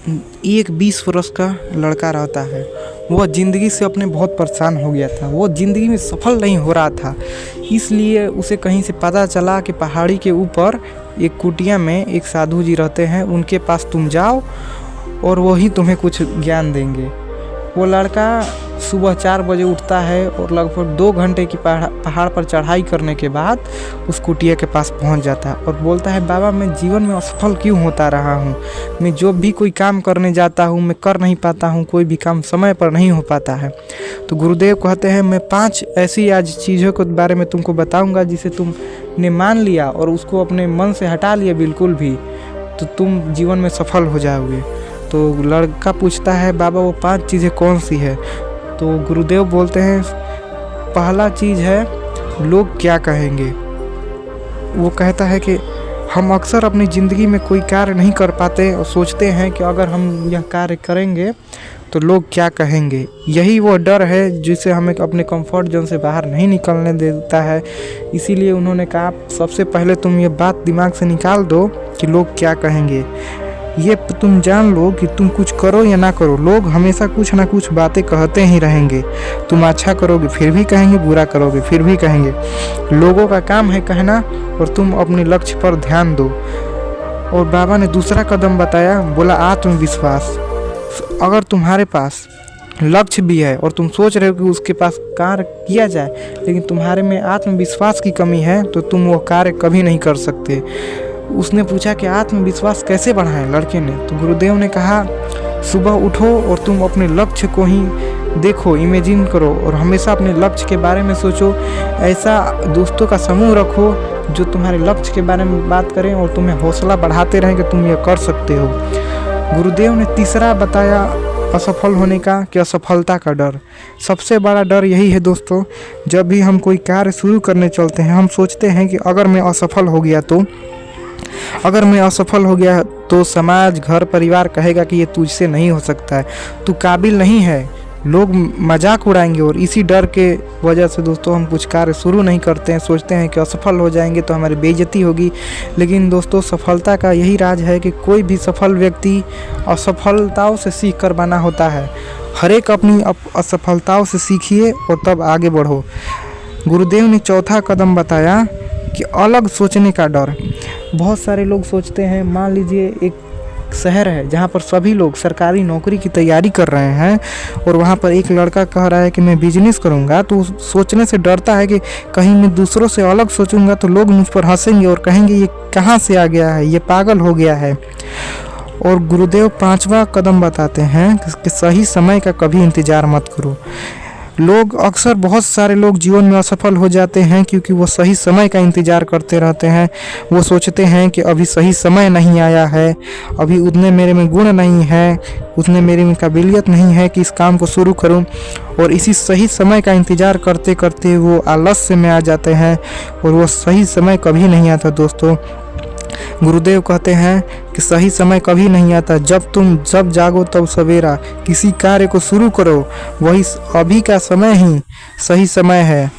एक 20 वर्ष का लड़का रहता है। वह ज़िंदगी से अपने बहुत परेशान हो गया था, वो ज़िंदगी में सफल नहीं हो रहा था। इसलिए उसे कहीं से पता चला कि पहाड़ी के ऊपर एक कुटिया में एक साधु जी रहते हैं, उनके पास तुम जाओ और वही तुम्हें कुछ ज्ञान देंगे। वो लड़का सुबह 4 बजे उठता है और लगभग 2 घंटे की पहाड़ पर चढ़ाई करने के बाद उस कुटिया के पास पहुंच जाता है और बोलता है, बाबा मैं जीवन में असफल क्यों होता रहा हूं? मैं जो भी कोई काम करने जाता हूं मैं कर नहीं पाता हूं, कोई भी काम समय पर नहीं हो पाता है। तो गुरुदेव कहते हैं, मैं 5 ऐसी आज चीज़ों के बारे में तुमको बताऊँगा जिसे तुमने मान लिया और उसको अपने मन से हटा लिया बिल्कुल भी, तो तुम जीवन में सफल हो जाओगे। तो लड़का पूछता है, बाबा वो 5 चीज़ें कौन सी है? तो गुरुदेव बोलते हैं, पहला चीज़ है लोग क्या कहेंगे। वो कहता है कि हम अक्सर अपनी ज़िंदगी में कोई कार्य नहीं कर पाते और सोचते हैं कि अगर हम यह कार्य करेंगे तो लोग क्या कहेंगे। यही वो डर है जिसे हमें अपने कंफर्ट जोन से बाहर नहीं निकलने देता है। इसीलिए उन्होंने कहा, सबसे पहले तुम ये बात दिमाग से निकाल दो कि लोग क्या कहेंगे। ये तुम जान लो कि तुम कुछ करो या ना करो, लोग हमेशा कुछ ना कुछ बातें कहते ही रहेंगे। तुम अच्छा करोगे फिर भी कहेंगे, बुरा करोगे फिर भी कहेंगे। लोगों का काम है कहना और तुम अपने लक्ष्य पर ध्यान दो। और बाबा ने दूसरा कदम बताया, बोला आत्मविश्वास। अगर तुम्हारे पास लक्ष्य भी है और तुम सोच रहे हो कि उसके पास कार्य किया जाए, लेकिन तुम्हारे में आत्मविश्वास की कमी है तो तुम वो कार्य कभी नहीं कर सकते। उसने पूछा कि आत्मविश्वास कैसे बढ़ाएं लड़के ने। तो गुरुदेव ने कहा, सुबह उठो और तुम अपने लक्ष्य को ही देखो, इमेजिन करो और हमेशा अपने लक्ष्य के बारे में सोचो। ऐसा दोस्तों का समूह रखो जो तुम्हारे लक्ष्य के बारे में बात करें और तुम्हें हौसला बढ़ाते रहें कि तुम ये कर सकते हो। गुरुदेव ने तीसरा बताया असफल होने का, कि असफलता का डर। सबसे बड़ा डर यही है दोस्तों, जब भी हम कोई कार्य शुरू करने चलते हैं हम सोचते हैं कि अगर मैं असफल हो गया तो समाज, घर, परिवार कहेगा कि ये तुझसे नहीं हो सकता है, तू काबिल नहीं है, लोग मजाक उड़ाएंगे। और इसी डर के वजह से दोस्तों हम कुछ कार्य शुरू नहीं करते हैं, सोचते हैं कि असफल हो जाएंगे तो हमारी बेइज्जती होगी। लेकिन दोस्तों सफलता का यही राज है कि कोई भी सफल व्यक्ति असफलताओं से सीख कर बना होता है। हर एक अपनी असफलताओं से सीखिए और तब आगे बढ़ो। गुरुदेव ने चौथा कदम बताया कि अलग सोचने का डर। बहुत सारे लोग सोचते हैं, मान लीजिए एक शहर है जहाँ पर सभी लोग सरकारी नौकरी की तैयारी कर रहे हैं और वहाँ पर एक लड़का कह रहा है कि मैं बिजनेस करूँगा, तो सोचने से डरता है कि कहीं मैं दूसरों से अलग सोचूंगा तो लोग मुझ पर हंसेंगे और कहेंगे ये कहाँ से आ गया है, ये पागल हो गया है। और गुरुदेव 5वां कदम बताते हैं कि सही समय का कभी इंतज़ार मत करो। बहुत सारे लोग जीवन में असफल हो जाते हैं क्योंकि वो सही समय का इंतज़ार करते रहते हैं। वो सोचते हैं कि अभी सही समय नहीं आया है, अभी उतने मेरे में गुण नहीं है, उतने मेरे में काबिलियत नहीं है कि इस काम को शुरू करूं। और इसी सही समय का इंतज़ार करते करते वो आलस्य में आ जाते हैं और वो सही समय कभी नहीं आता दोस्तों। गुरुदेव कहते हैं कि सही समय कभी नहीं आता, जब जागो तब सवेरा। किसी कार्य को शुरू करो, वही अभी का समय ही सही समय है।